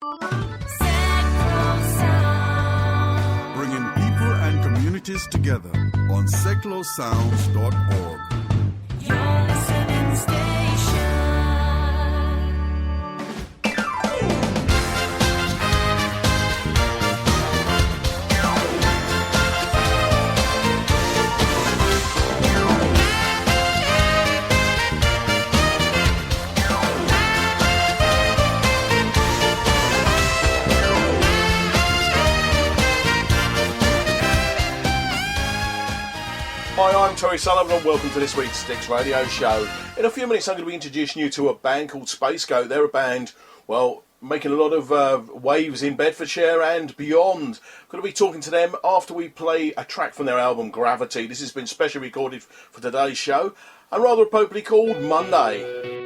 Bringing people and communities together on seclosounds.org. Your listening station. Hi, I'm Terry Sullivan and welcome to this week's Sticks Radio Show. In a few minutes I'm going to be introducing you to a band called Spacegoat. They're a band, well, making a lot of waves in Bedfordshire and beyond. I'm going to be talking to them after we play a track from their album Gravity. This has been specially recorded for today's show and rather appropriately called Monday.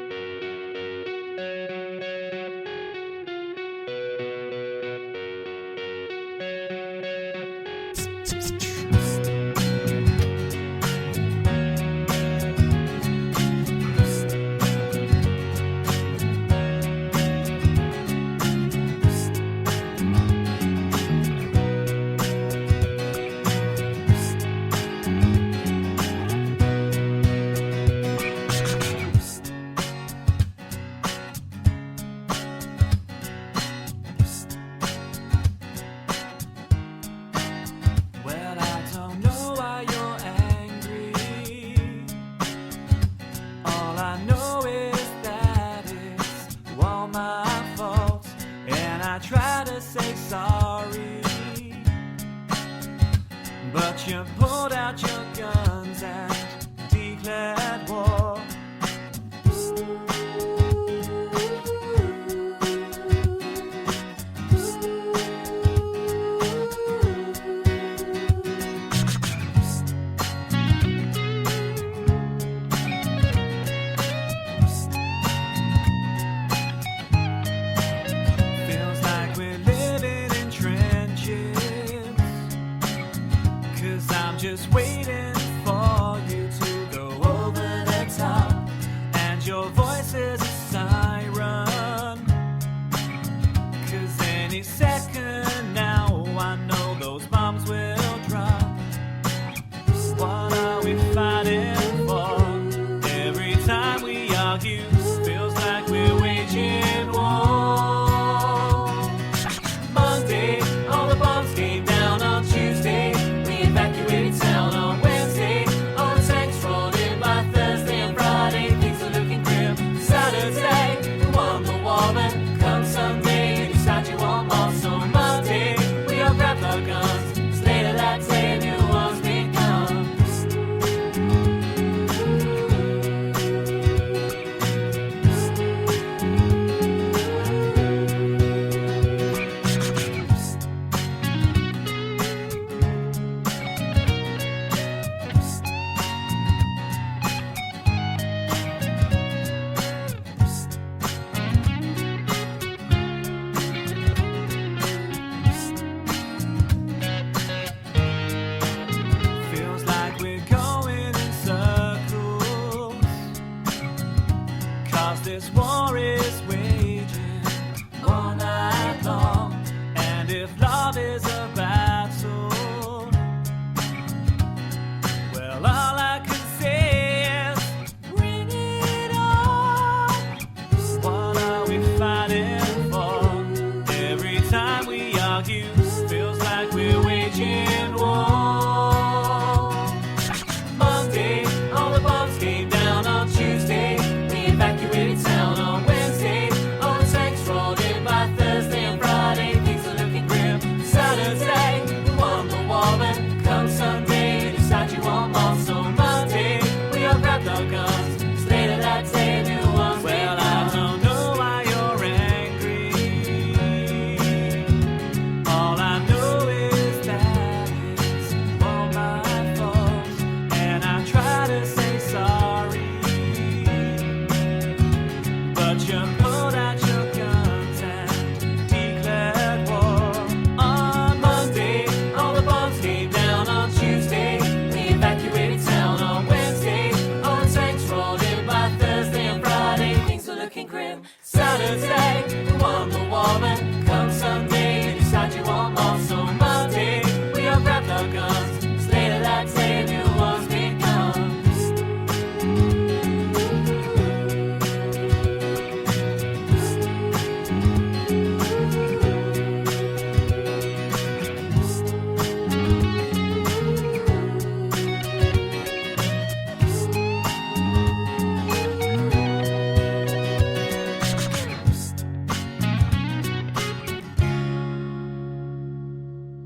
All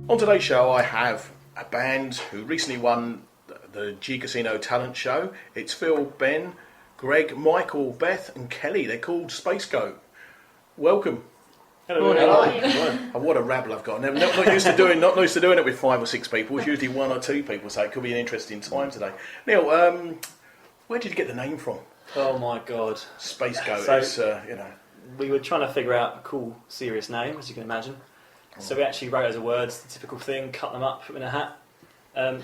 On today's show, I have a band who recently won the G Casino Talent Show. It's Phil, Ben, Greg, Michael, Beth, and Kelly. They're called Spacegoat. Welcome. Hello. Oh, what a rabble I've got. Not used to doing it with 5 or 6 people. It's usually 1 or 2 people, so it could be an interesting time today. Neil, where did you get the name from? Oh my god. Spacegoat. So, it's we were trying to figure out a cool, serious name, as you can imagine. So we actually wrote as a word, the typical thing, cut them up, put them in a hat.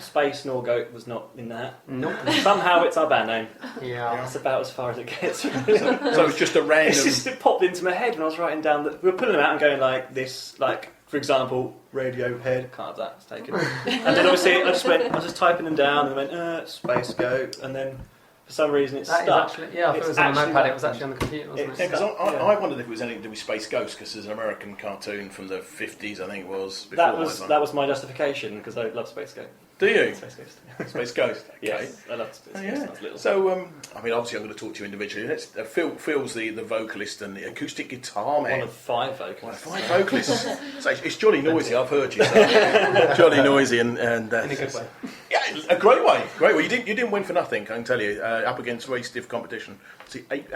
Space nor goat was not in the hat. Nope. Somehow it's our band name. Yeah. That's about as far as it gets. so it's just a random. It popped into my head when I was writing down that we were putting them out and going like this, like for example, Radiohead. Can't have that. It's taken. And then obviously I was just typing them down and went Space Goat, and then for some reason it stuck. Actually, yeah, I thought it was on the notepad. It was actually on the computer, wasn't it? Yeah, because I wondered if it was anything to do with Space Ghost, because there's an American cartoon from the 50s, I think it was. That was my justification, because I love Space Goat. Do you? Space Ghost. Space Ghost. Okay. Yes, I love Space Ghost. Yeah. That's little. So, I mean, obviously, I'm going to talk to you individually. Phil's the vocalist and the acoustic guitar man. One of 5 vocalists. 5 vocalists. So it's jolly noisy. I've heard you. So. Jolly noisy and in a good way. Yeah, a great way. Great way. You didn't win for nothing. I can tell you. Up against very stiff competition. Was it 8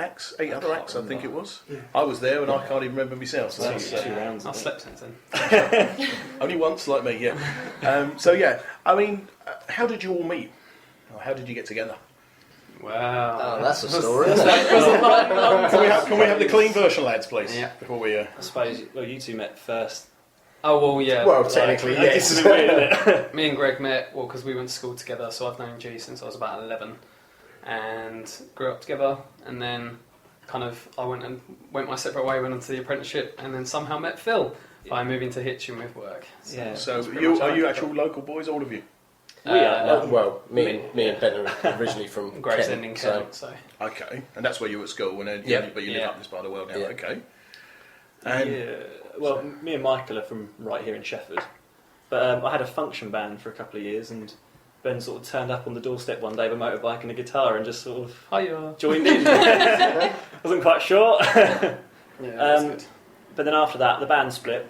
other acts? I think it was. Yeah. I was there and I can't even remember myself. So that's 2 rounds. I slept since then. Only once, like me. Yeah. So yeah, I mean, how did you all meet? Or how did you get together? Wow. Oh, that's a story. Isn't Can we have the clean version, lads, please? Yeah. Before we. I suppose, well, you 2 met first. Oh, well, yeah. Well, technically, yes. It's a bit weird, isn't it? Me and Greg met, because we went to school together, so I've known G since I was about 11. And grew up together, and then I went my separate way, went on to the apprenticeship, and then somehow met Phil by moving to Hitchin with work. So are you actual local boys, all of you? We are. well, me and Ben are originally from Gravesend Kent, in Kent, so. Okay, and that's where you were at school, but you live up this part of the world now. Yeah. Okay. And Well, me and Michael are from right here in Sheffield, but I had a function band for a couple of years, and Ben sort of turned up on the doorstep one day with a motorbike and a guitar and just sort of joined in. Wasn't quite sure. Yeah, that's good. But then after that, the band split,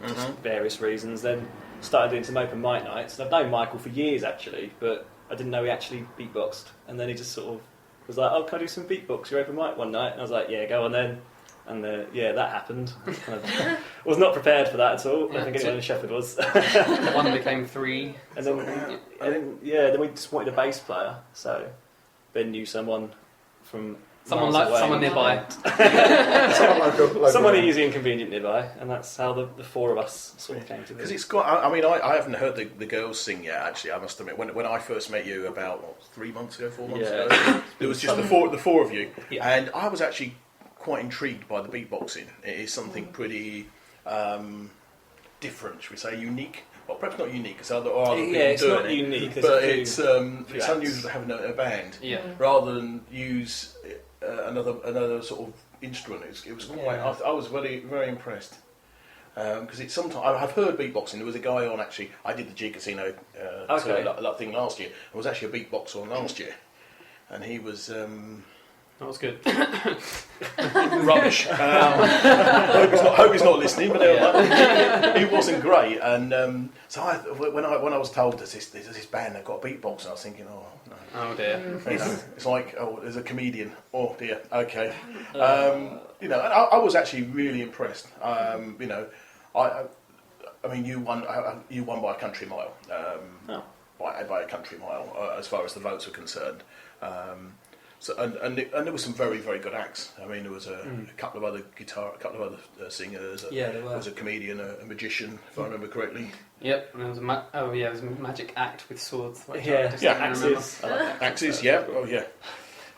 just various reasons. Then started doing some open mic nights, and I've known Michael for years actually, but I didn't know he actually beatboxed. And then he just sort of was like, "Oh, can I do some beatbox? Your open mic one night?" And I was like, "Yeah, go on then." And that happened. I was not prepared for that at all. I don't think anyone in Sheffield was. 1 became 3. And then we just wanted a bass player. So Ben knew someone from Someone nearby. someone easy and convenient nearby, and that's how the 4 of us sort of came to because this. it's got. I mean, I haven't heard the girls sing yet. Actually, I must admit, when I first met you about 3 months ago, 4 months ago, there was just the four of you, and I was actually quite intrigued by the beatboxing. It is something pretty different, should we say, unique. Well, perhaps not unique, because other people it's doing not it, unique. but it's unusual to have a band rather than use another sort of instrument. It was quite. I was very very impressed because it's sometimes I've heard beatboxing. There was a guy on actually. I did the G Casino thing last year. There was actually a beatboxer on last year, and he was. That was good. Rubbish. Hope he's not listening, but he wasn't great. And so when I was told there's this band that got a beatbox, I was thinking, oh no. Oh dear. It's like, oh, there's a comedian. Oh dear. Okay. And I was actually really impressed. I mean, you won by a country mile. By a country mile, as far as the votes were concerned. So, and there were some very, very good acts. I mean, there was a couple of other singers. There were. There was a comedian, a magician, if I remember correctly. Yep, and there was it was a magic act with swords. Axes. Axes, yeah. Oh, yeah.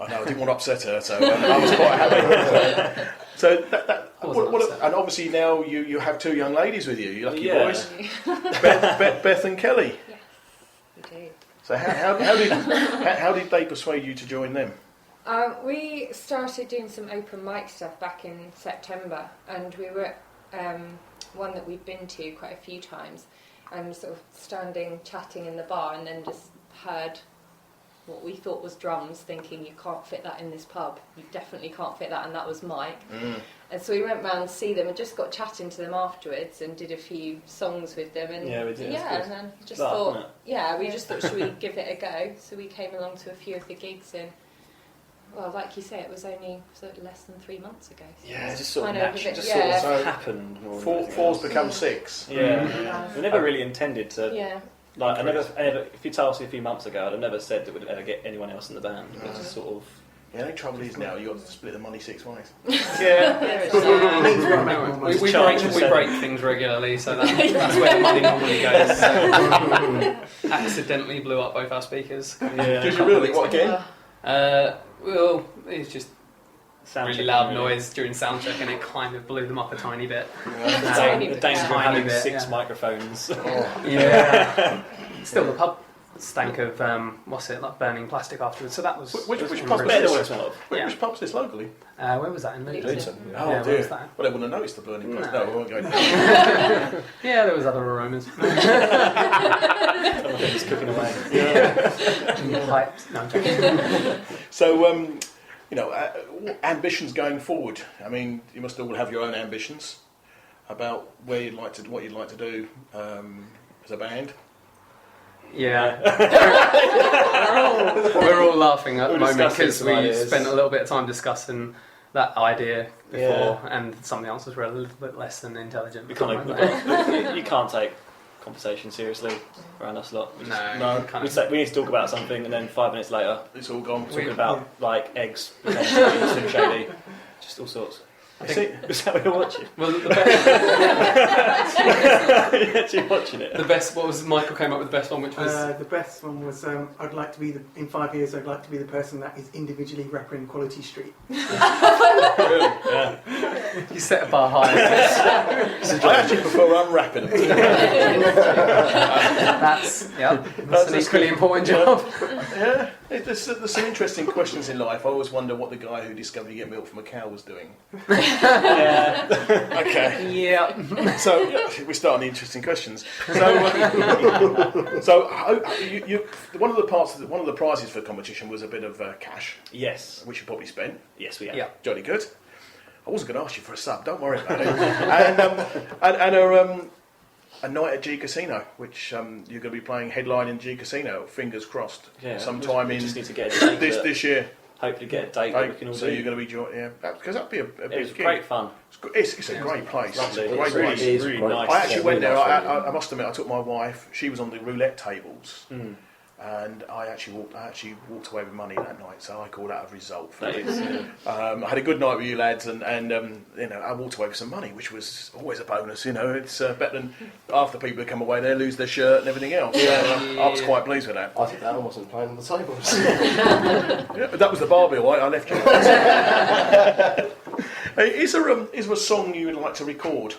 I know, I didn't want to upset her, so I was quite happy. So and obviously now you have 2 young ladies with you. You lucky boys. Beth and Kelly. Yes, we do. So how did they persuade you to join them? We started doing some open mic stuff back in September, and we were at one that we'd been to quite a few times, and sort of standing chatting in the bar, and then just heard what we thought was drums, thinking you can't fit that in this pub. You definitely can't fit that, and that was Mike. And so we went round to see them and just got chatting to them afterwards and did a few songs with them. And Yeah, we did. Yeah, and then just Laugh, thought, wasn't it? yeah, we just thought, should we give it a go? So we came along to a few of the gigs, and well, like you say, it was only less than 3 months ago. So Yeah, it's just sort of kind naturally, a bit- just yeah. sort of happened. more than Four's anything else. become 6. Yeah. We never really intended to. Yeah. Like, I never, if you told us a few months ago, I'd have never said that we'd ever get anyone else in the band. But it's just sort of. Yeah, the trouble is now you've got to split the money 6 ways. Yeah. We break things regularly, so that's where the money normally goes. So. Accidentally blew up both our speakers. Yeah. Did you really? What again? Well, it's just Sound really check, loud really. noise during sound check, and it kind of blew them up a tiny bit. Tiny The bit. danger of Tiny having bit, 6 yeah. microphones. Yeah. Still, the pub stank of like burning plastic afterwards. So that was Which was pub's really- Better this? than what it smelled of. Which pub's this locally? Where was that in Luton? Luton. Oh Yeah, where dear. was that? Well, they wouldn't have noticed the burning place. No. No, we won't go there. Yeah, there was other aromas. Someone was cooking away. Pipes. No, I'm joking. So, ambitions going forward. I mean, you must all have your own ambitions about what you'd like to do as a band. Yeah. We're all laughing at the We're moment discussing because some we ideas. spent a little bit of time discussing that idea before, Yeah. and some of the answers were a little bit less than intelligent. You can't take conversation seriously around us lot. We just- No, we need to talk about something, and then 5 minutes later, it's all gone. talking about like eggs, potentially, Slim Shady, just all sorts. I think- Is that what you're watching? Well, the best, You're actually watching it. the best. What was Michael came up with the best one, which was The best one was I'd like to be in 5 years. I'd like to be the person that is individually rapping Quality Street. Yeah. you set a bar high. I actually prefer unwrapping them. That's an equally important job. Yeah, there's some interesting questions in life. I always wonder what the guy who discovered you get milk from a cow was doing. Yeah. Okay. Yeah. So we start on the interesting questions. One of the prizes for the competition was a bit of cash, Yes. which you probably spent. Yes, we have. Yeah. Jolly good. I wasn't going to ask you for a sub. Don't worry about it. and a night at G Casino, which you're going to be playing headline in G Casino. Fingers crossed. Yeah. Sometime we in just need to get a date this year. hopefully get a date that we can all So do. you're going to be because that'd be a It big was gig. great fun. It's a great place. Lovely. It's a great It's really, place. It is really great. nice. I actually went there. really nice I must admit, I took my wife. She was on the roulette tables, Mm. and I actually walked away with money that night. So I call that a result. For That me. is, I had a good night with you lads, and I walked away with some money, which was always a bonus. It's better than half the people who come away there lose their shirt and everything else. So, I was quite pleased with that. I think that one wasn't playing on the tables. Yeah, but that was the bar bill. I left you. Hey, is there a song you would like to record?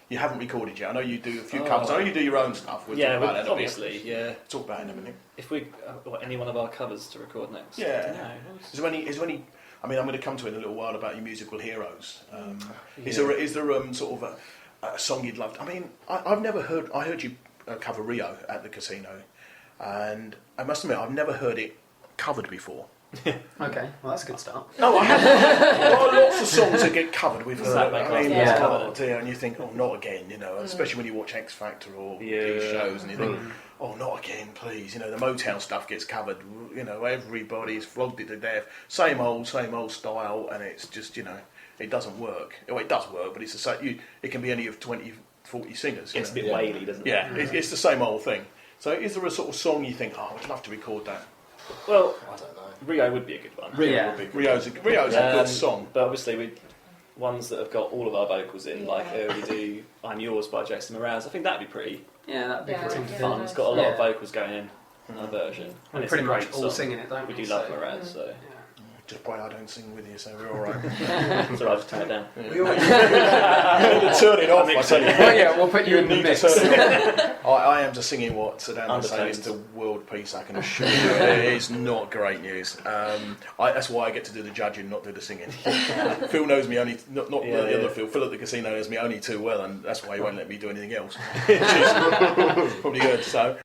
You haven't recorded yet. I know you do a few covers. I know you do your own stuff. We'll yeah, talk about that in a bit. obviously, yeah. Talk about it in a minute. If we any one of our covers to record next. Yeah. No. Is there any? I mean, I'm going to come to it in a little while about your musical heroes. Is there sort of a song you'd love? I mean, I've never heard. I heard you cover Rio at the casino, and I must admit I've never heard it covered before. Okay, well that's a good start. No, I haven't. There are lots of songs that get covered with. Does that make I mean, sense? Yeah. oh dear, and you think, oh, not again. Especially when you watch X Factor or these shows, and you think, oh, not again, please. The Motown stuff gets covered. Everybody's flogged it to death. Same old style, and it's just, it doesn't work. Well, it does work, but it's the same. It can be any of 20, 40 singers. It's a bit whaley, doesn't it? Yeah, it's the same old thing. So, is there a sort of song you think, oh, I'd love to record that? Well, I don't know. Rio would be a good one. Yeah. Rio's a good song. But obviously, ones that have got all of our vocals in, like we do "I'm Yours" by Jason Mraz. I think that'd be pretty Yeah, that'd be Yeah, pretty yeah. fun. fun. It's got a lot of Yeah. vocals going in our version. We're it's pretty a much great all song. singing it, don't We we? do love So- Mraz, so Just pray I don't sing with you, so we're all right. so I'll just turn it down. We always Turn it off, I tell you. Well, yeah, we'll put you in the need to mix. turn it off. I am just singing what Saddam Hussein is Undertones. to world peace, I can assure you. It is not great news. That's why I get to do the judging, not do the singing. Phil knows me only, not the other Phil. Phil at the casino knows me only too well, and that's why he won't let me do anything else. Which is probably good, so...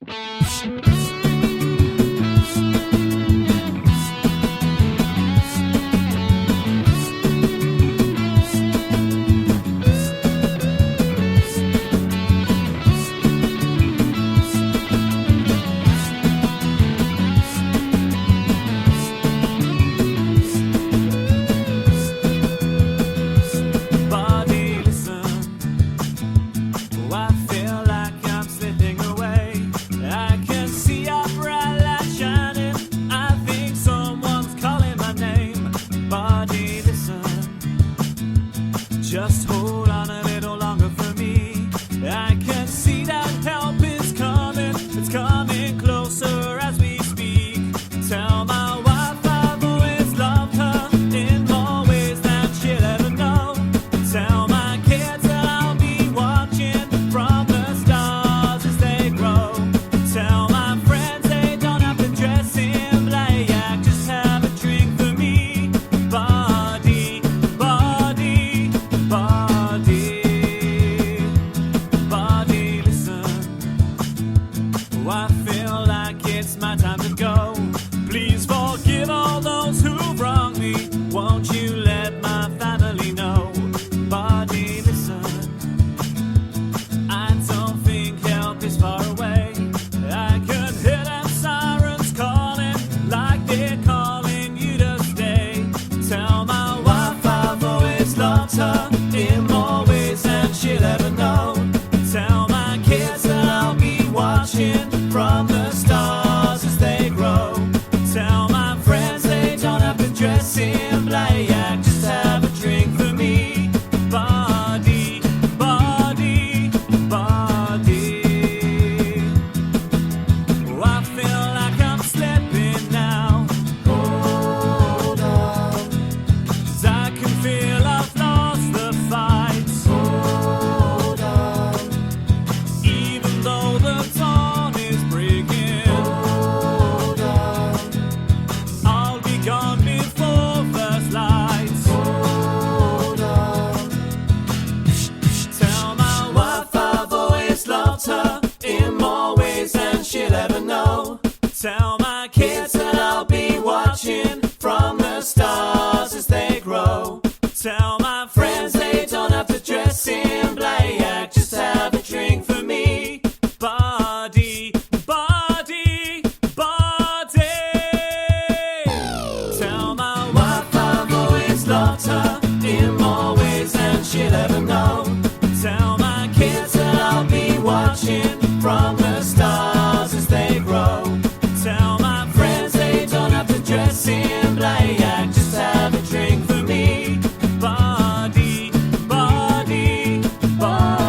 Tell my kids that I'll be watching from the stars as they grow. Tell my friends they don't have to dress in black, just have a drink for me. Body, body, body. Tell my wife I've always loved her in more ways than she'll ever know. Tell my kids that I'll be watching from the stars as they grow. Tell my friends they don't have to dress in black, just have a drink for me. Body, body, body.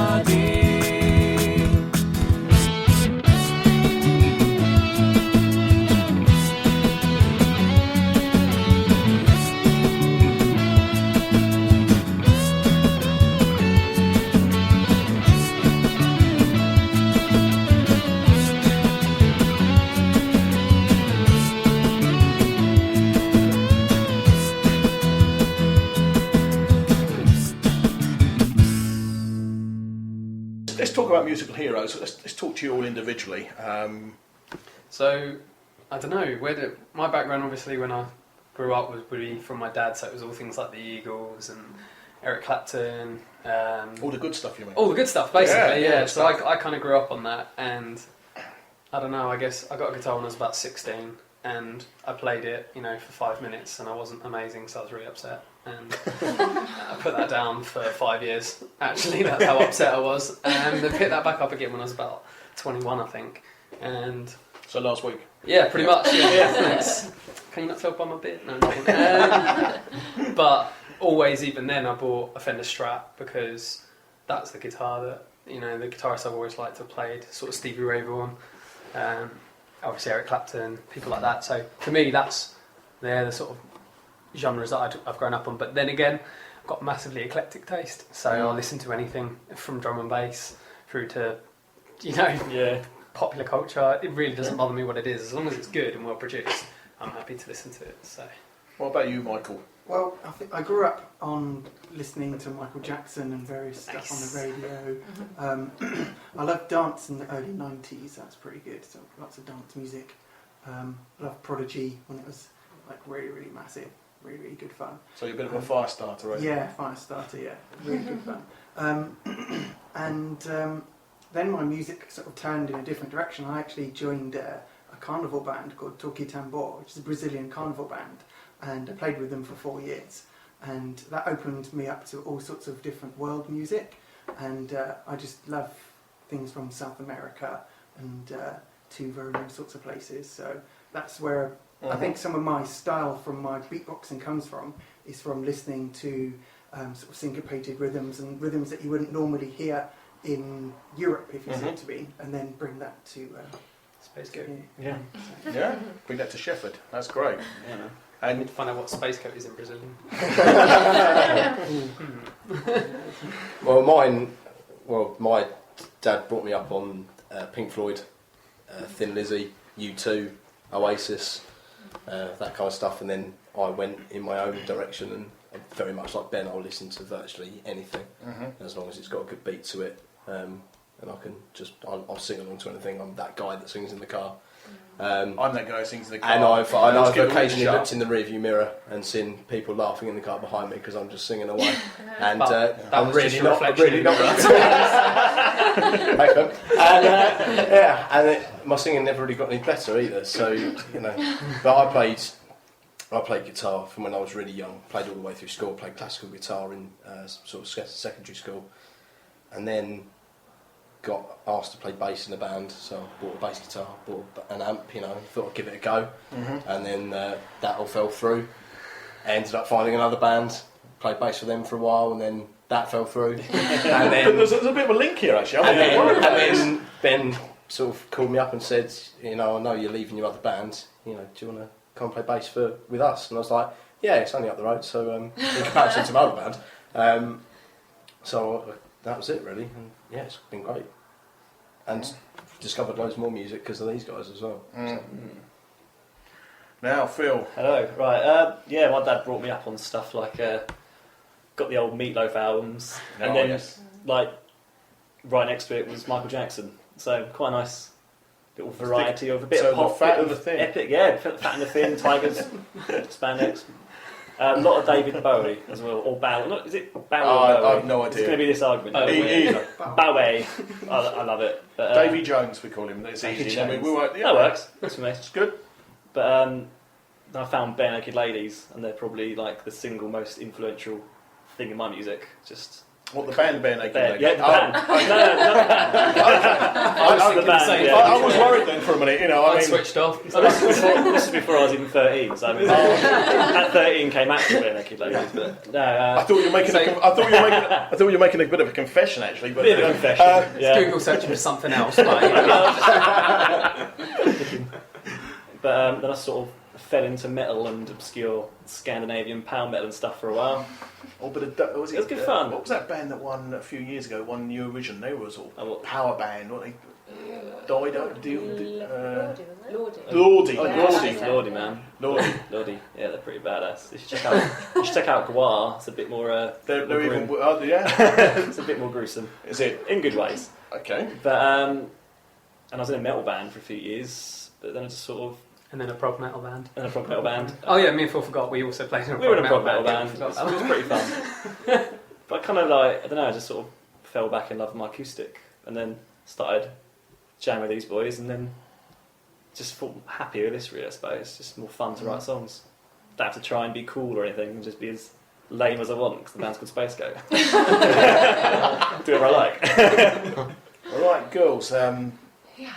Let's talk about musical heroes. Let's talk to you all individually. So, I don't know, my background obviously when I grew up was really from my dad, so it was all things like the Eagles and Eric Clapton. All the good stuff, you mean? All the good stuff, basically, Yeah, yeah. yeah, So I kind of grew up on that, and I don't know, I guess I got a guitar when I was about 16, and I played it, for 5 minutes, and I wasn't amazing, so I was really upset. And I put that down for 5 years, actually, that's how upset I was. And I picked that back up again when I was about 21, I think. And So last week. yeah, pretty much. Yeah, thanks. Can you not tell by my beard? No, nothing. But always, even then, I bought a Fender Strat because that's the guitar that the guitarist I've always liked to have played. Sort of Stevie Ray Vaughan, obviously Eric Clapton, people like that. So for me, they're the sort of genres that I've grown up on. But then again, I've got massively eclectic taste, so I'll listen to anything from drum and bass through to popular culture. It really doesn't bother me what it is, as long as it's good and well produced. I'm happy to listen to it. So, What about you, Michael? Well, I think I grew up on listening to Michael Jackson and various stuff on the radio. I love dance in the early 90s, that's pretty good, so lots of dance music. I love Prodigy when it was like really, really massive, really, really good fun. So you're a bit of a fire starter, right? Yeah, Firestarter, yeah, really good fun. Then my music sort of turned in a different direction. I actually joined a carnival band called Toque Tambor, which is a Brazilian carnival band, and I played with them for 4 years. And that opened me up to all sorts of different world music, and I just love things from South America and to very all sorts of places. So that's where I think some of my style from my beatboxing comes from, is from listening to sort of syncopated rhythms and rhythms that you wouldn't normally hear in Europe, if you see it to be, and then bring that to Spacegoat. Yeah. Bring that to Sheffield. That's great. Yeah. And I need to find out what Spacegoat is in Brazilian. My dad brought me up on Pink Floyd, Thin Lizzy, U2, Oasis, that kind of stuff, and then I went in my own direction, and very much like Ben, I'll listen to virtually anything, as long as it's got a good beat to it, and I'll sing along to anything. I'm that guy that sings in the car. I'm that guy who sings in the car. And I've get occasionally all looked shut. in the rearview mirror and seen people laughing in the car behind me because I'm just singing away. And But that I'm was really just a not. reflection Really in not. Thanks, man. And my singing never really got any better either. So but I played guitar from when I was really young. Played all the way through school. Played classical guitar in sort of secondary school, and then got asked to play bass in a band, so I bought a bass guitar, bought an amp, thought I'd give it a go, and then that all fell through. I ended up finding another band, played bass for them for a while, and then that fell through. And then There's a bit of a link here, actually. and then Ben sort of called me up and said, I know you're leaving your other band, do you want to come play bass with us? And I was like, yeah, it's only up the road, so in comparison to my other band. So that was it, really, and yeah, it's been great. And discovered loads more music because of these guys as well. So. Now, Phil. Hello. Right. My dad brought me up on stuff like got the old Meatloaf albums, and then like right next to it was Michael Jackson. So quite a nice little variety of a bit So of pop, the fat bit and of the thin. epic, yeah, fat and the thin, tigers, spandex. A lot of David Bowie as well, or Bowie. Look, is it Bowie or Bowie? I have no It's idea. going to be this argument. Either. Bowie. I love it. But, Davy Jones, we call him. That's Davy easy. I mean, Jones. we won't, That works. That's for me. It's good. But I found Bare Naked Ladies, and they're probably like the single most influential thing in my music. Just What, the band Bare Naked Ladies? yeah, the band. No, not the band. thinking the band, the same. yeah. I was worried then for a minute, I mean... switched off. So this is before I was even 13. So I mean, at 13 came actually Bare Naked Ladies. But no, I thought you were making I thought you were making a bit of a confession actually, but bit of a confession. Yeah. Google searching for something else. But then I sort of fell into metal and obscure Scandinavian power metal and stuff for a while. Oh, but it was good fun. What was that band that won a few years ago? Won Eurovision. They were sort Oh, what? of power band. What they Lordy. Lordy. Lordy, man. Lordy. Yeah, they're pretty badass. You should check out Gwar. It's a bit more. They're more even. grim. Yeah. It's a bit more gruesome. Is it? In good ways. Okay. But and I was in a metal band for a few years, but then I just sort of And then a prog metal band. in a prog metal band. Oh yeah, me and Phil forgot we also played in a We were in a prog prog metal band. Yeah, It was pretty fun. But I kind of like, I don't know, I just sort of fell back in love with my acoustic, and then started jamming with these boys, and then just felt happy with this really, I suppose. It's just more fun to write songs. Don't have to try and be cool or anything, and just be as lame as I want, because the band's called Spacegoat. Do whatever I like. All right, girls.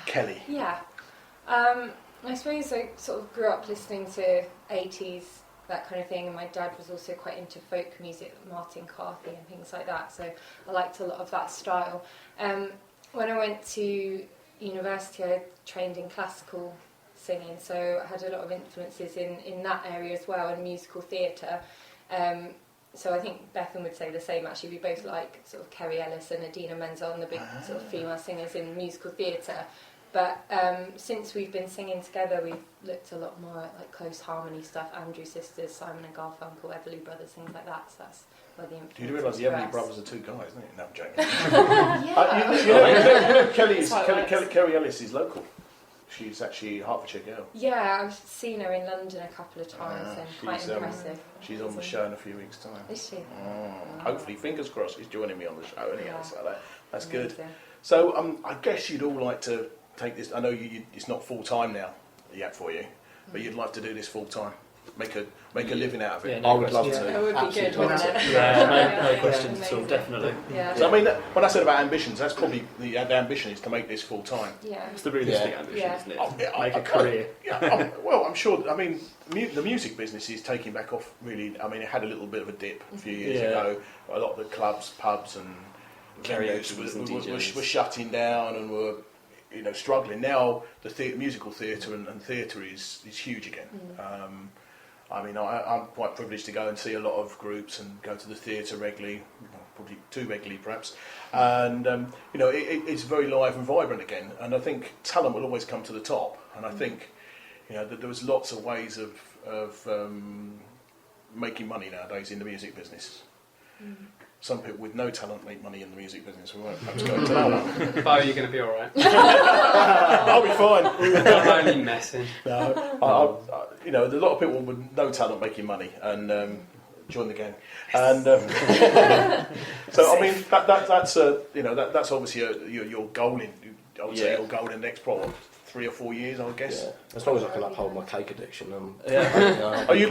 Kelly. Yeah. I suppose I sort of grew up listening to 80s, that kind of thing, and my dad was also quite into folk music, Martin Carthy and things like that, so I liked a lot of that style. When I went to university, I trained in classical singing, so I had a lot of influences in that area as well, and musical theatre. So I think Bethan would say the same actually. We both like sort of Kerry Ellis and Adina Menzel, the big sort of female singers in musical theatre. But since we've been singing together, we've looked a lot more at like close harmony stuff, Andrew Sisters, Simon and Garfunkel, Everly Brothers, things like that. So that's where the influence. You do realise the for Everly us. Brothers are two guys, don't you? No, I'm joking. Yeah. Kerry Ellis is local. She's actually a Hertfordshire girl. Yeah, I've seen her in London a couple of times and quite she's, impressive. She's on the show in a few weeks' time. Is she? Hopefully, fingers crossed, she's joining me on the show anyhow. Yeah. So that's good. Amazing. So I guess you'd all like to take this. I know it's not full time now yet for you, but you'd like to do this full time, make a living out of it. Yeah, no I would love question. to. It would be good, Absolutely wouldn't love it? to. Yeah, no Yeah, questions at all, amazing. definitely. Yeah. So I mean, when I said about ambitions, that's probably the ambition is to make this full time. Yeah. It's the realistic Yeah. ambition, Yeah. isn't it? Oh, yeah, Make a career. Well, I'm sure. I mean, the music business is taking back off. Really, I mean, it had a little bit of a dip a few years Yeah. ago. A lot of the clubs, pubs, and Karaoke venues and DJs. were shutting down and were, struggling. Now the musical theatre and theatre is huge again. I mean, I'm quite privileged to go and see a lot of groups and go to the theatre regularly, probably too regularly perhaps. And it's very live and vibrant again. And I think talent will always come to the top. And I think that there was lots of ways of making money nowadays in the music business. Some people with no talent make money in the music business. We won't perhaps go into that one. Bo, you're going to be alright. I'll be fine. I'm only messing. No, there's a lot of people with no talent making money and join the gang. And so I mean that's obviously your goal in. I would say your goal in the next probably 3 or 4 years, I would guess. Yeah. As long as I can uphold my cake addiction. Are you?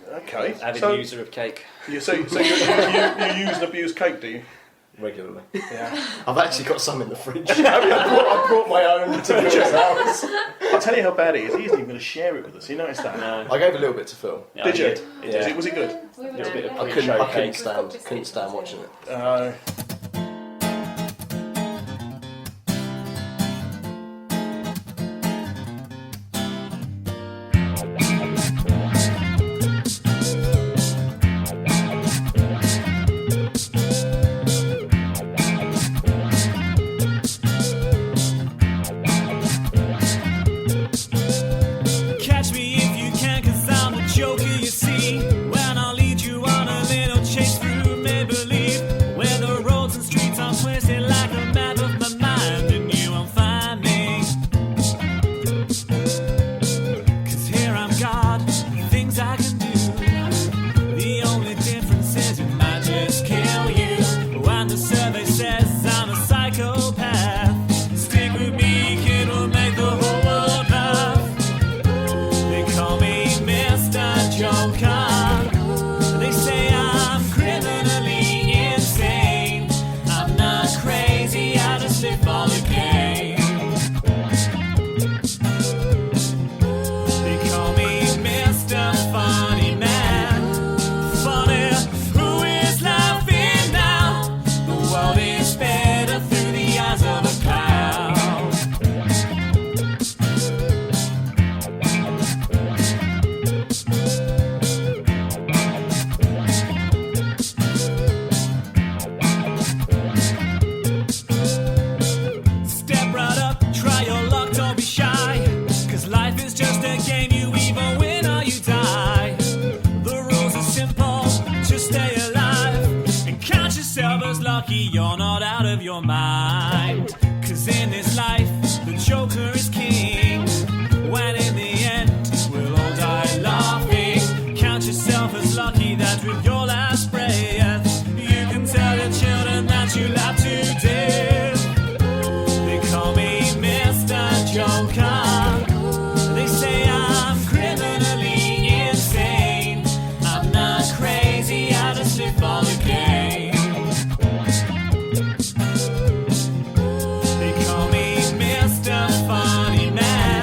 Okay. Avid user of cake. You use and abuse cake, do you? Regularly. Yeah. I've actually got some in the fridge. I brought my own to Phil's house. I'll tell you how bad it is. He isn't even going to share it with us. You noticed that? No. I gave a little bit to Phil. Yeah, Did you? Yeah. Was it good? We were Little bit of doing I it. couldn't stand watching it. Catch me if you can, 'cause I'm the joker, you see. When I lead you on a little chase through make-believe, where the roads and streets are twisted like a map of my mind, and you won't find me. mind. 'Cause in this life, the Joker is king. When in the end, we'll all die laughing. Count yourself as lucky that with your last breath, you can tell your children that you laughed to death. They call me Mr. Joker. They say I'm criminally insane. I'm not crazy, I just live for the game. They call me Mr. Funny Man.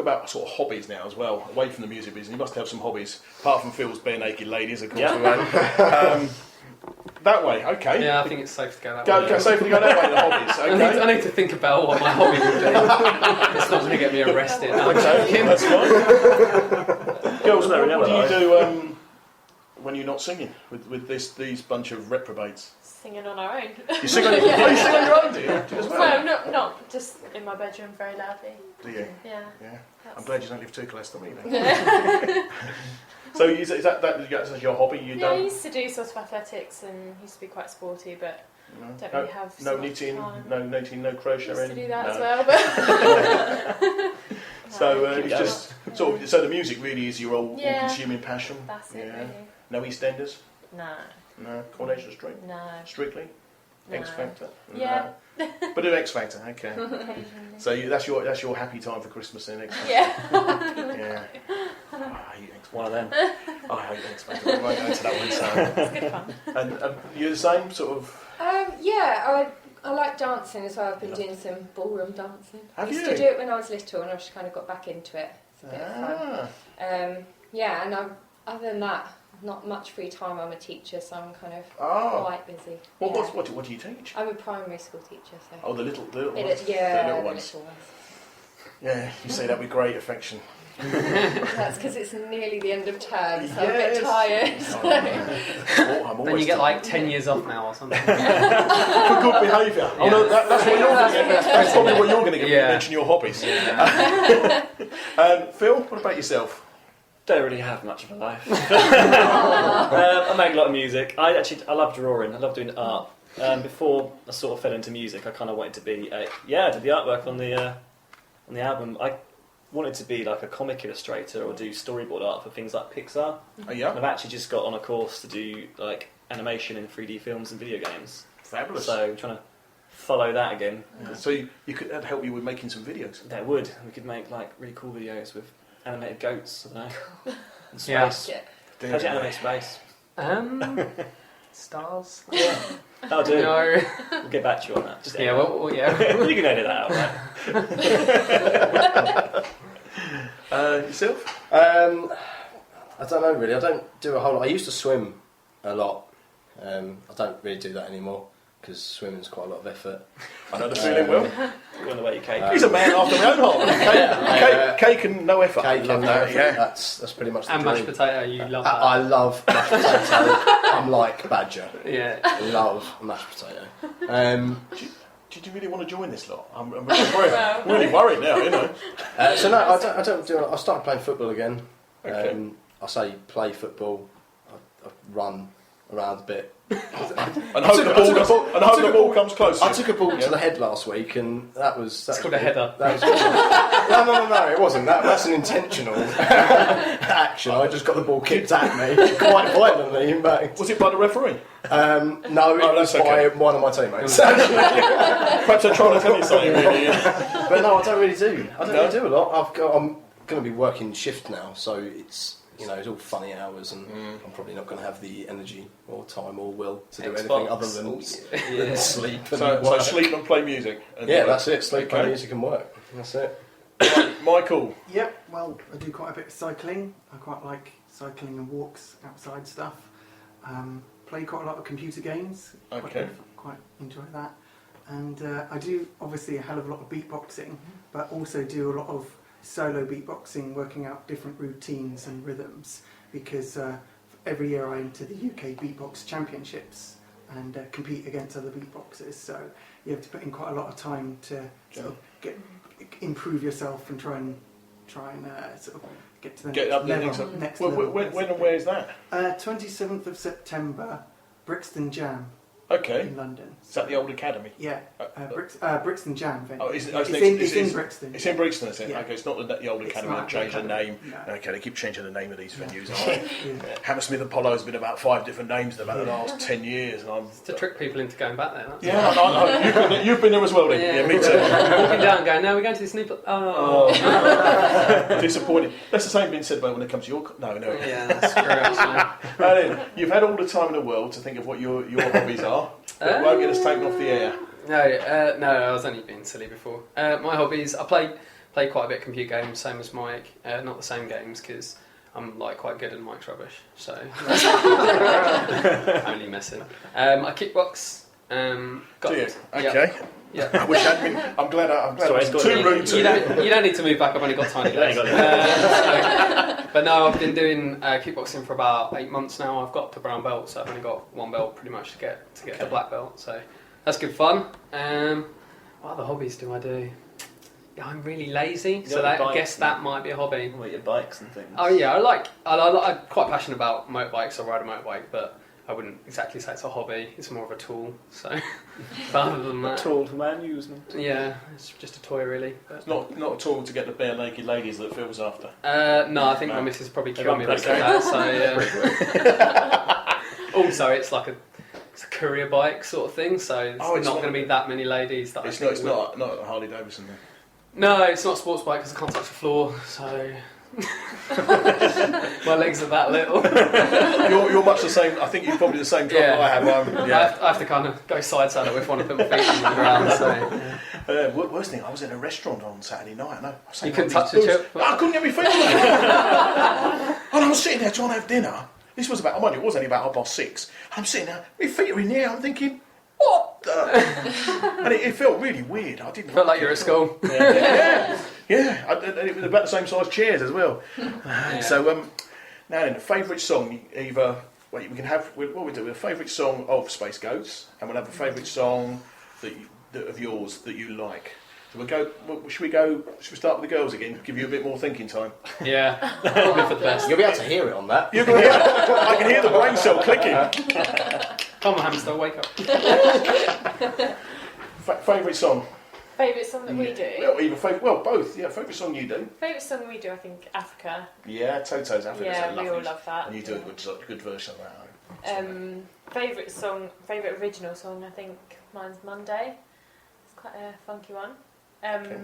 about sort of hobbies now as well, away from the music business. You must have some hobbies, apart from Phil's bare naked ladies, of course. Yeah. That way, okay. Yeah, I think it's safe to go that way. Go safely go that way, the hobbies. Okay. I need to think about what my hobby would be. It's not going to get me arrested. No, I'm Okay, joking. that's fine. Girls, No, what never do you lie. do when you're not singing with these bunch of reprobates? Singing on our own. You sing on, oh, you sing on your own, do you? Do you as well? No, not just in my bedroom very loudly. Do you? Yeah. Yeah. That's- I'm glad you don't live too close to me then. So is that your hobby? You Yeah, I don't? used to do sort of athletics and used to be quite sporty, but don't really have no so much knitting, time. no knitting, no crocheting. Used to do that No. as well, but So No, it's going. just sort of, so the music really is your Yeah. all-consuming passion. that's it Yeah. really. No EastEnders, No, no Coronation Street, no, Strictly, no. X Factor. Yeah. No. But do X Factor, okay. Occasionally. So that's your happy time for Christmas then, X Factor. Yeah. Yeah. Oh, I hate X One of them. Factor. I hate X Factor. I won't go into that one. So. It's good fun. And you're the same sort of. Yeah, I like dancing as well. I've been doing some ballroom dancing. Have Used you? to do it when I was little, and I've just kind of got back into it. It's a bit of fun. Ah. Yeah, and other than that, not much free time. I'm a teacher, so I'm kind of Oh. quite busy. What, Yeah. what do you teach? I'm a primary school teacher, so. Oh, the little ones. Yeah, the little the ones. little ones. Yeah, you say that with great affection. That's because it's nearly the end of term, so I'm a bit Yes. tired. I'm Then always you get like tired. 10 years off now or something. For good behaviour. Oh no, that's what you're going to get. That's probably what you're going to get when you Yeah. mention your hobbies. Phil, what about yourself? Don't really have much of a life. I make a lot of music. I love drawing. I love doing art. Before I sort of fell into music, I kind of wanted to be I did the artwork on the album. I wanted to be like a comic illustrator or do storyboard art for things like Pixar. Oh yeah, And I've actually just got on a course to do like animation in 3D films and video games. fabulous. So I'm trying to follow that again. So you could that'd help you with making some videos. That would. We could make like really cool videos with animated goats. I don't know. And Yeah. space. Yeah. How'd you animate space? Stars? I'll do. No. We'll get back to you on that. Just Yeah, edit well, yeah. it. You can edit that out, right? Yourself? I don't know really. I don't do a whole lot. I used to swim a lot. I don't really do that anymore because swimming's quite a lot of effort. I know the feeling well. You're on the way you cake. He's a man after my own heart. Cake and no effort. Cake Love and that. everything. Yeah. That's pretty much the And dream. mashed potato, you love that. I love mashed potato. I'm like Badger. Yeah. Love mashed potato. Did you really want to join this lot? I'm really worried now. You know. So no, I don't do. I started playing football again. Okay. I say play football. I run around a bit. And hope the ball comes close. I took a ball to the head last week, and that was. It's called a header. That was no, it wasn't. That's an intentional action. I just got the ball kicked at me quite violently. In fact, Was it by the referee? no, it was that's okay. by one of my teammates. Perhaps they're trying to tell you something. Really. But no, I don't really do. I don't No? really do a lot. I'm going to be working shift now, so it's it's all funny hours, and I'm probably not going to have the energy or time or will to do anything Xbox. other than sleep and So work. sleep and play music. And Yeah, work. that's it. Sleep, Okay. play music, and work. That's it. Michael. Yep, well, I do quite a bit of cycling. I quite like cycling and walks, outside stuff. Play quite a lot of computer games. Okay. Quite enjoy that. And I do obviously a hell of a lot of beatboxing, but also do a lot of solo beatboxing, working out different routines and rhythms, because every year I enter the UK Beatbox Championships and compete against other beatboxers. So you have to put in quite a lot of time to sort of improve yourself and try and sort of get to the Get up there. next When level. and where is that? 27th of September, Brixton Jam Okay. in London. Is that the old academy? Yeah, Brixton Jam venue. Oh, it's it's in Brixton. It's in Brixton, is it? Yeah. Okay, it's not the old It's academy. not They've changed the the name. academy, no. Okay, they keep changing the name of these venues. Aren't they? Yeah. Hammersmith Apollo has been about 5 different names in about the last 10 years, and I'm. To trick people into going back there. That's Yeah, I you've been there as well, then. Yeah, me too. Walking down going, no, we're going to this new... Disappointed. That's the same being said about when it comes to your. No. Yeah, that's true, actually. Alan, you've had all the time in the world to think of what your hobbies are. But won't get us taken off the air. No, I was only being silly before. My hobbies, I play Play quite a bit of computer games, same as Mike. Not the same games because I'm like quite good and Mike's rubbish. So only messing. I kickbox. Do you? Yeah. Okay. Yeah. I wish I'd been. I'm glad I Sorry, was too rude to You don't need to move back. I've only got tiny legs. But no, I've been doing kickboxing for about 8 months now. I've got the brown belt, so I've only got one belt pretty much to get the black belt. So that's good fun. What other hobbies do I do? Yeah, I'm really lazy, so I guess that might be a hobby. What, your bikes and things? Oh yeah, I'm quite passionate about motorbikes. I ride a motorbike, but I wouldn't exactly say it's a hobby. It's more of a tool. So, but other than that, a tool for man usement. Yeah, it's just a toy really. But It's not a tool to get the bare-naked ladies that Phil's after. no, I think my missus probably killed me Okay. because of that. So yeah. Also, it's a courier bike sort of thing. So it's Oh, it's not not- going to be that many ladies that It's I think not a Harley Davidson then. No, it's not a sports bike because I can't touch the floor. So my legs are that little. You're much the same. I think you're probably the same job that I have. I have to kind of go side saddle if I want to put my feet on the ground. So yeah. Worst thing, I was in a restaurant on Saturday night. And I was You couldn't touch the chip? I couldn't get my feet on it. And I was sitting there trying to have dinner. This was about, mind you, it was only about 6:30. I'm sitting there, my feet are in the air. I'm thinking, what the? And it felt really weird. I didn't. Felt like you're at school. Yeah. And it was about the same size chairs as well. So now then, a favourite song. Either we can have what we do. A favourite song of Spacegoats, and we'll have a favourite song of yours that you like. So should we start with the girls again? Give you a bit more thinking time. Yeah, probably for the best. You'll be able to hear it on that. You can hear. I can hear the brain cell clicking. Come on, hamster, wake up. Favourite song? Favourite song that we do? Well, both. Yeah, favourite song you do. Favourite song we do, I think, Africa. Yeah, Toto's Africa. Yeah, we all love that. And you do a good version of that. Favourite song, favourite original song, I think mine's Monday. It's quite a funky one. Okay.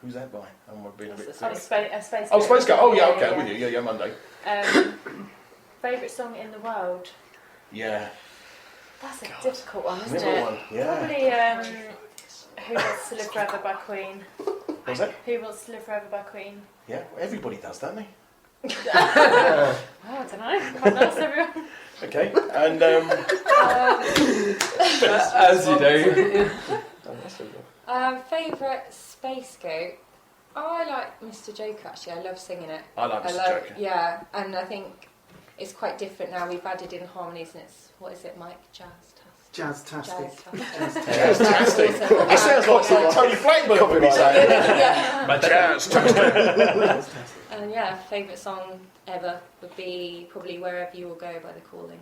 Who's that by? I'm being a bit. Spacegoat. Oh, Spacegoat. Oh, yeah, okay, I'm with you. Yeah, Monday. Favourite song in the world? Yeah. That's a difficult one, isn't Another it? one, yeah. Probably Who Wants to Live Forever by Queen. What's that? Who Wants to Live Forever by Queen. Yeah, well, everybody does, don't they? Oh, I don't know. Can't ask everyone. Okay, and As you do. Favourite Spacegoat? Oh, I like Mr. Joker actually. I love singing it. I like Mr. Joker. Yeah, and I think it's quite different now. We've added in harmonies, and it's Mike? Jazztastic. fantastic. It sounds like some Tony Blackburn would be saying. Yeah. My jazz. And yeah, favourite song ever would be probably Wherever You Will Go by The Calling.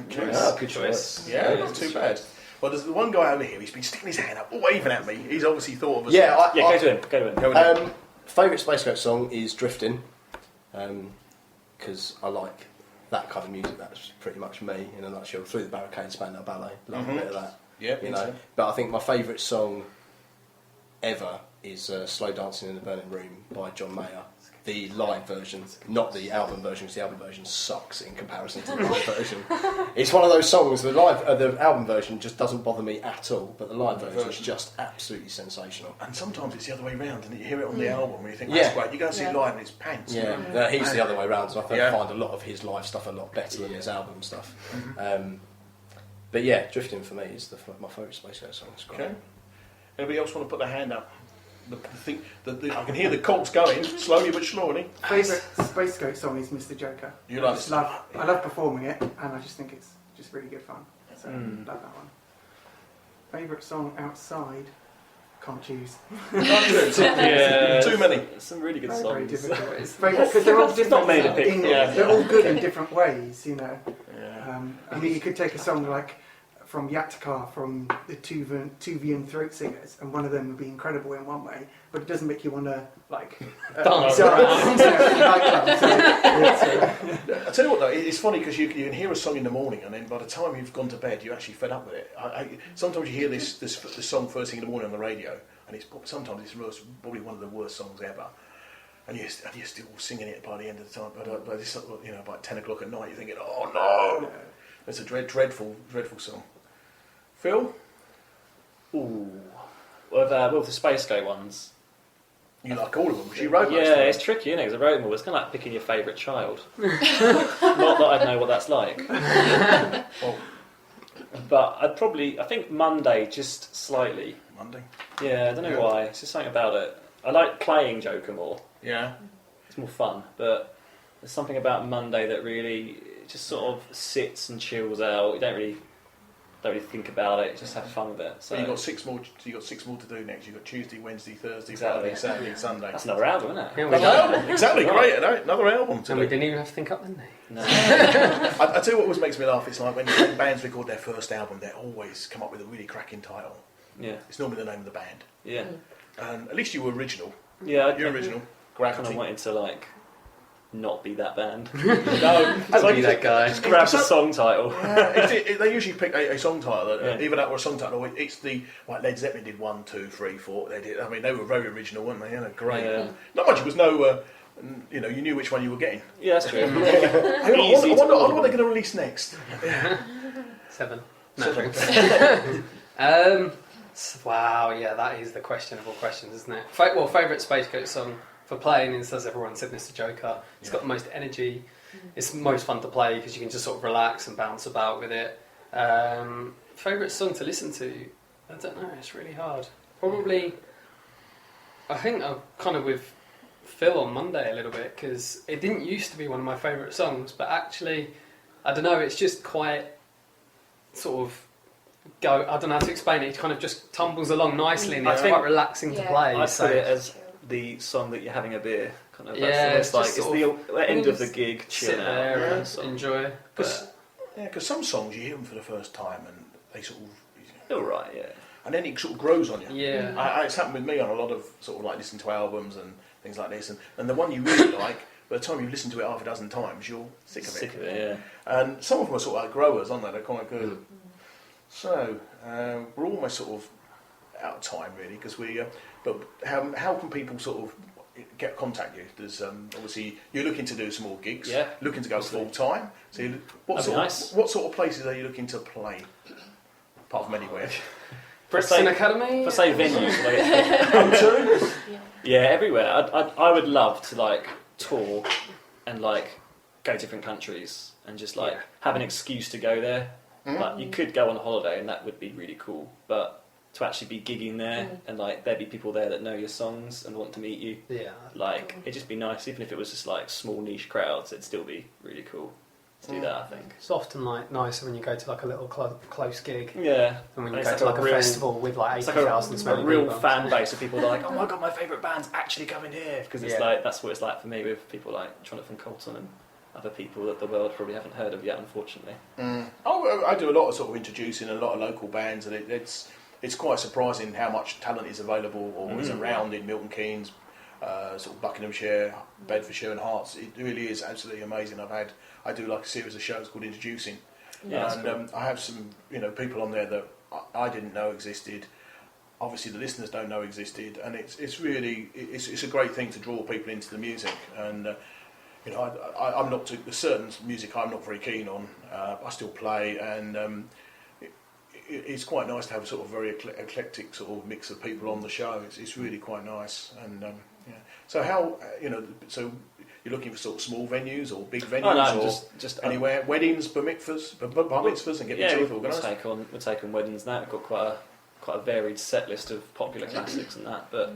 Okay. Good choice. Yeah, not too bad. Well, there's the one guy over here. He's been sticking his hand up, waving at me. He's obviously thought of us. Yeah, Go to him. Go with him. Favourite Spacegoat song is Drifting, because I like that kind of music. That's pretty much me in a nutshell. Through the Barricades, Spandau Ballet, love a bit of that. Yeah, you know. But I think my favourite song ever is "Slow Dancing in the Burning Room" by John Mayer. The live version, not the album version, because the album version sucks in comparison to the live version. It's one of those songs. The album version just doesn't bother me at all, but the live version is just absolutely sensational. And sometimes it's the other way round, and you hear it on the album, and you think that's great. You go and see it live, and it's pants. Yeah, he's the other way round. So I find a lot of his live stuff a lot better than his album stuff. But yeah, Drifting for me is my favourite Spacegoat song. It's great. Okay. Anybody else want to put their hand up? I can hear the cogs going slowly but surely. Favourite Spacegoat song is Mr. Joker. You like I love performing it, and I just think it's just really good fun. So love that one. Favourite song outside? Can't choose. Yeah, Too many. Some really good Very songs. difficult. It's because they're all different. not many to pick. They're all good in different ways, you know. Yeah. I mean, you could take a song like from Yatkar from the Tuvian throat singers, and one of them would be incredible in one way, but it doesn't make you want to like Dance around. I tell you what though, it's funny because you can hear a song in the morning, and then by the time you've gone to bed, you're actually fed up with it. Sometimes you hear this song first thing in the morning on the radio, and sometimes it's probably one of the worst songs ever. And you're still singing it by the end of the time. By this, by 10 o'clock at night, you're thinking, "Oh no!" It's a dreadful song. Phil? Ooh. Well, the Spacegoat ones. You like all of them, because you wrote most Yeah, of them. it's tricky, isn't it? Because I wrote them all. It's kind of like picking your favourite child. Not that I know what that's like. Well, But I think Monday just slightly. Monday. Yeah, I don't know Yeah. why. It's just something about it. I like playing Joker more. Yeah. It's more fun. But there's something about Monday that really just sort of sits and chills out. You don't really think about it. You just have fun with it. So So you got 6 more. You got 6 more to do next. You have got Tuesday, Wednesday, Thursday, Exactly. Friday, Saturday, Sunday. that's another album, isn't it? Yeah, we Another did. album. Exactly. Great. Another album to And we do. didn't even have to think up the name. No. I tell you what always makes me laugh. It's like when bands record their first album, they always come up with a really cracking title. Yeah. It's normally the name of the band. Yeah. And at least you were original. Yeah. You're original. I kind Gravity. of wanted to not be that band. No, it's Be that guy. Just grab the song title. They usually pick a song title, Yeah. either that or a song title. It's the like Led Zeppelin did 1, 2, 3, 4. They did. I mean, they were very original, weren't they? Great. Yeah. Not much. It was no. You knew which one you were getting. Yeah, that's true. Hang on, I Easy wonder to what they're going to release next. 7. No, wow, yeah, that is the question of all questions, isn't it? Favourite Spacegoat song for playing is, as everyone said, Mr. Joker. It's got the most energy. It's most fun to play because you can just sort of relax and bounce about with it. Favourite song to listen to? I don't know, it's really hard. Probably, I think I'm kind of with Phil on Monday a little bit, because it didn't used to be one of my favourite songs, but actually, I don't know, it's just quite sort of I don't know how to explain it. It kind of just tumbles along nicely, and I it's think- quite relaxing to play. I'd so put it as the song that you're having a beer. Kind of. Yeah, That's it's like just it's sort the end of the just gig. sit Chill there out. and enjoy. But Because some songs you hear them for the first time and they sort of, All right. Yeah. and then it sort of grows on you. yeah, It's happened with me on a lot of sort of like listening to albums and things like this, and the one you really like, by the time you've listened to it half a dozen times, you're sick of it. Sick of it. Yeah. And some of them are sort of like growers, aren't they? They're quite good. So we're almost sort of out of time really, because but how can people sort of contact you? There's obviously you're looking to do some more gigs. Yeah. Looking to go full time. So what That'd be sort nice. what sort of places are you looking to play? Apart from anywhere. Brixton Academy. If I say venues, like, Yeah. yeah, everywhere. I would love to like tour and like go to different countries and just like have an excuse to go there. Like you could go on holiday and that would be really cool, but to actually be gigging there and like there'd be people there that know your songs and want to meet you. Yeah, Like it'd just be nice, even if it was just like small niche crowds. It'd still be really cool to do that. I think. it's often like nicer when you go to like a little close gig Yeah. than when And you it's go like to a like a real- festival with like It's like 80,000 a real people. fan base of people that are like, oh my god, my favourite band's actually coming here, because it's Yeah. like that's what it's like for me with people like Jonathan Colton and other people that the world probably haven't heard of yet, unfortunately. I do a lot of sort of introducing a lot of local bands, and it's quite surprising how much talent is available or is around in Milton Keynes, sort of Buckinghamshire, Bedfordshire, and Herts. It really is absolutely amazing. I do like a series of shows called Introducing, Yeah, and I have some people on there that I didn't know existed. Obviously, the listeners don't know existed, and it's really a great thing to draw people into the music. And I'm not too, there's certain music I'm not very keen on. I still play, and it's quite nice to have a sort of very eclectic sort of mix of people on the show. It's really quite nice. And yeah. So how so you're looking for sort of small venues or big venues or just anywhere? Weddings, bar mitzvahs, and get your teeth we'll organised. take on weddings now. We've got quite a varied set list of popular classics and that, but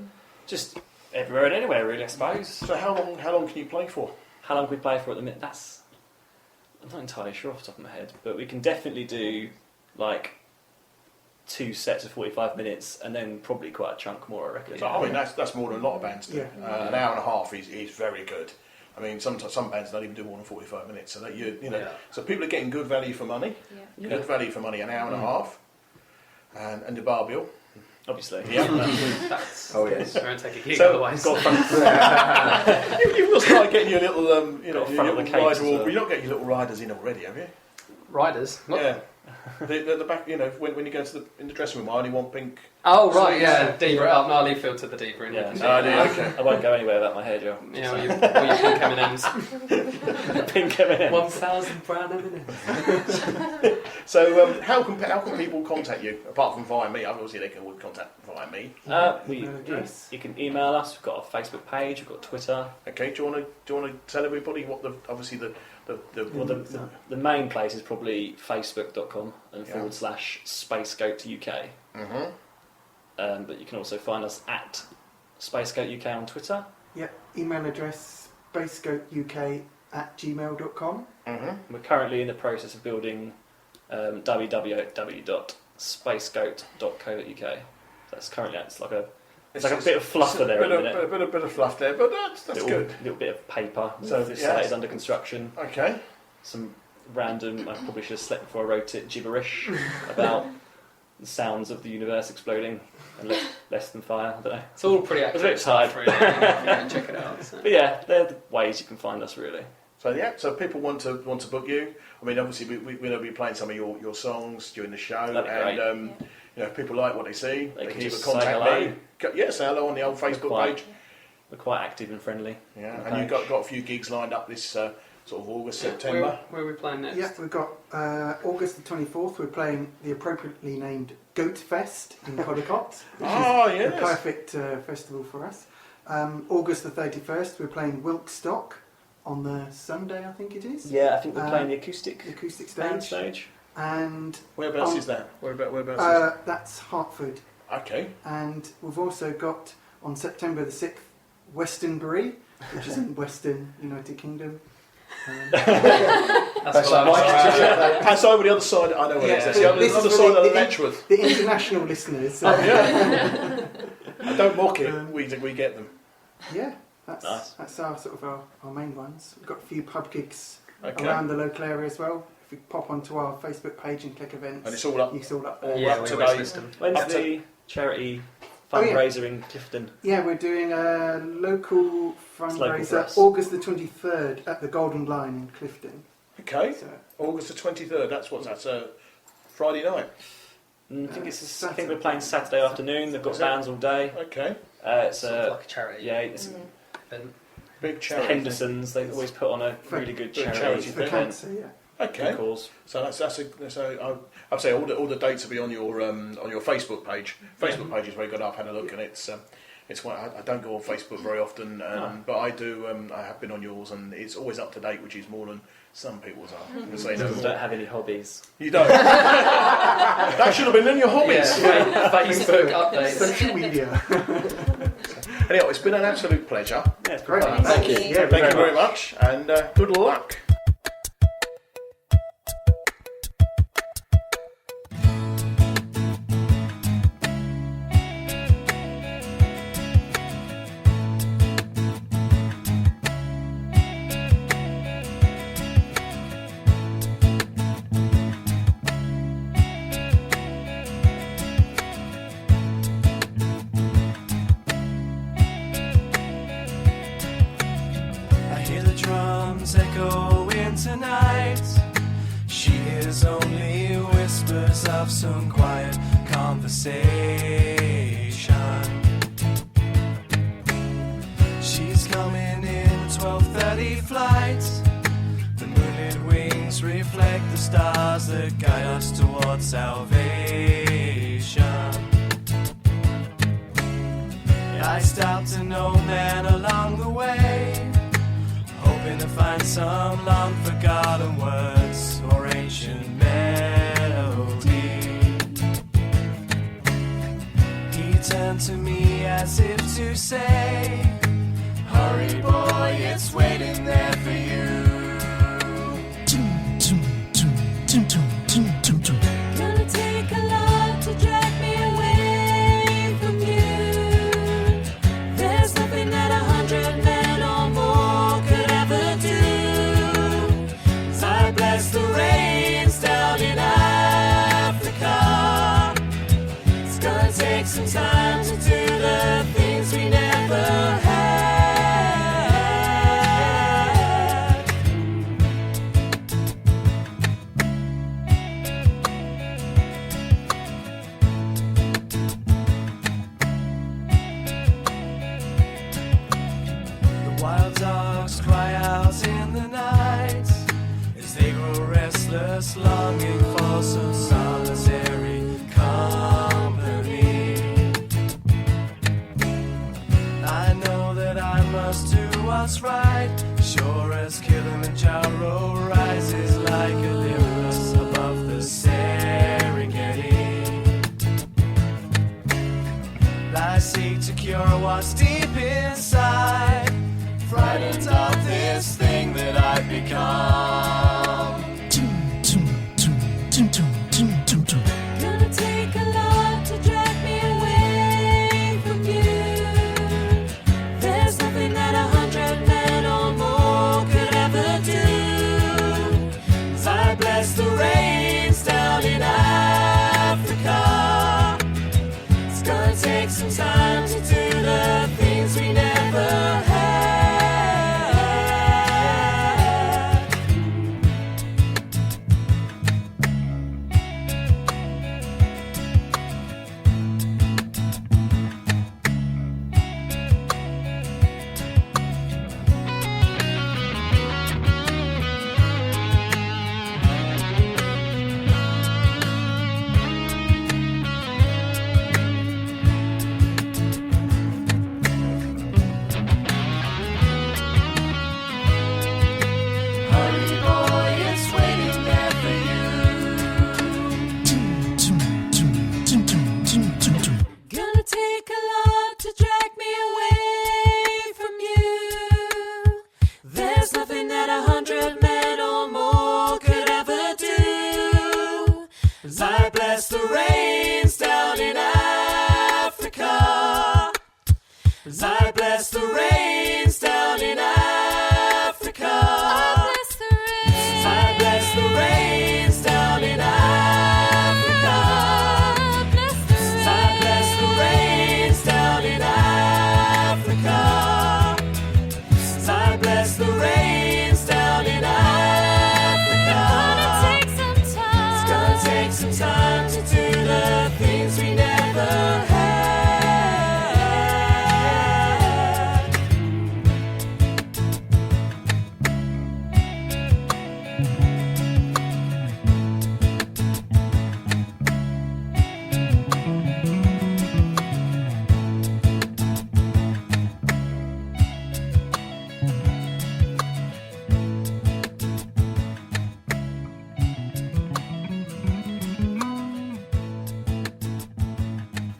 just everywhere and anywhere really, I suppose. So how long can you play for? How long can we play for at the minute? I'm not entirely sure off the top of my head, but we can definitely do like 2 sets of 45 minutes and then probably quite a chunk more, I reckon. So, I mean that's more than a lot of bands do. Yeah. An hour and a half is very good. I mean, sometimes some bands don't even do more than 45 minutes. So that so people are getting good value for money. Yeah. Good value for money, an hour and a half, and the bar bill. Obviously. Yeah. That's, Oh yes. I won't take a gig So, otherwise. Got front, You've got to start getting your little, Got your front of the little cakes rider. as well. You're not getting your little riders in already, have you? Riders. Not, Yeah. The back, you know, when you go to in the dressing room, I only want pink. Oh right, yeah, deeper up. No, I'll leave Phil to the deeper end. Yeah. Okay. I won't go anywhere without my hair gel. Yeah, or your pink M&Ms. Pink M&Ms. 1,000 brown M&Ms. So how can people contact you apart from via me? Obviously, they can contact via me. You can email us. We've got a Facebook page. We've got Twitter. Okay. Do you want to tell everybody what the main place is probably facebook.com and / Spacegoat UK. Mm-hmm. But you can also find us at Spacegoat UK on Twitter. Yep, email address spacegoatuk@gmail.com. Mm-hmm. We're currently in the process of building www.spacegoat.co.uk. That's currently it's like a bit of fluffer there. A bit of fluff there, but that's good. A little bit of paper. So This site is under construction. Okay. Some random, I probably should have slept before I wrote it, gibberish about the sounds of the universe exploding and less than fire. I don't know. It's all pretty I was a accurate bit tired. stuff, really. You can check it out. So. But yeah, they're the ways you can find us really. So so people want to book you. I mean, obviously we'll be playing some of your songs during the show, That'd be great. and you know, if people like what they see, they can either just contact say hello. me. Say hello on the old Facebook page. We're quite active and friendly. Yeah, and you've got a few gigs lined up this sort of August, September. Where are we playing next? Yeah, we've got August the 24th, we're playing the appropriately named Goat Fest in Codicott, which is the perfect festival for us. August the 31st, we're playing Wilkstock on the Sunday, I think it is. Yeah, I think we're playing the acoustic stage. And whereabouts is that? Whereabouts is that? That's Hertford. Okay. And we've also got on September the 6th, Westonbury, which is in Western United Kingdom. That's Pass over the other side. I know what it is. That's the other side of Letchworth. The international listeners. Don't mock it. We get them. Yeah, that's nice. That's our sort of our main ones. We've got a few pub gigs Okay. around the local area as well. If you pop onto our Facebook page and click events, And it's all up. it's all up there. Yeah, up we to always date. list them. When's Up to- the charity Oh, yeah. fundraiser in Clifton? Yeah, we're doing a local local for fundraiser us. August the 23rd at the Golden Lion in Clifton. Okay. So, August the 23rd. That's Friday night. I think we're playing Saturday afternoon. They've got bands all day. Okay. It's Sort of like a charity. yeah, it's event. Big the charity. Hendersons. They always put on a really good Good charity charity for event. cancer, yeah. Okay. Good cause. So I'd say all the dates will be on your Facebook page. Facebook page is very good. I've had a look, and it's quite. I don't go on Facebook very often, but I do. I have been on yours, and it's always up to date, which is more than some people's are. Because they know You don't have any hobbies. you don't. That should have been in your hobbies. Yeah, Facebook updates. Social media. Anyhow, it's been an absolute pleasure. Yeah, it's Great. fun. Thank you. Yeah, Thank you very much, and good luck. I hear the drums echoing tonight. She hears only whispers of some quiet conversation. She's coming in a 12:30 flight. The moonlit wings reflect the stars that guide us towards salvation. I stopped an old man along the way, hoping to find some long forgotten words or ancient melody. He turned to me as if to say, hurry boy, it's waiting there for you. Gonna take a lot to drag me away from you. There's nothing that 100 men or more could ever do. As I bless the rains down in Africa, it's gonna take some time to do the things we never had. seek to cure what's deep inside. Frightened of this thing that I've become. Gonna take a lot to drag me away from you. There's nothing that 100 men or more could ever do. As I bless the rains down in Africa. It's gonna take some time to do the things we never had.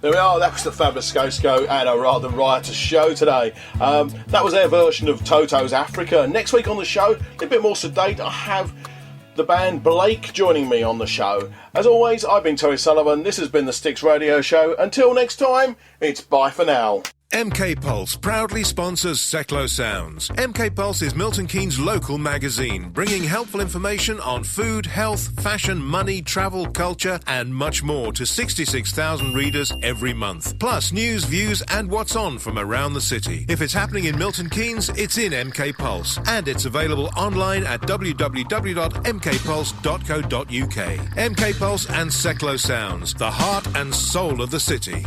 There we are, that was the fabulous Spacegoat and a rather riotous show today. That was their version of Toto's Africa. Next week on the show, a bit more sedate, I have the band Blake joining me on the show. As always, I've been Terry Sullivan, this has been the Sticks Radio Show. Until next time, it's bye for now. MK Pulse proudly sponsors Seclo Sounds. MK Pulse is Milton Keynes' local magazine, bringing helpful information on food, health, fashion, money, travel, culture, and much more to 66,000 readers every month. Plus news, views, and what's on from around the city. If it's happening in Milton Keynes, it's in MK Pulse, and it's available online at www.mkpulse.co.uk. MK Pulse and Seclo Sounds, the heart and soul of the city.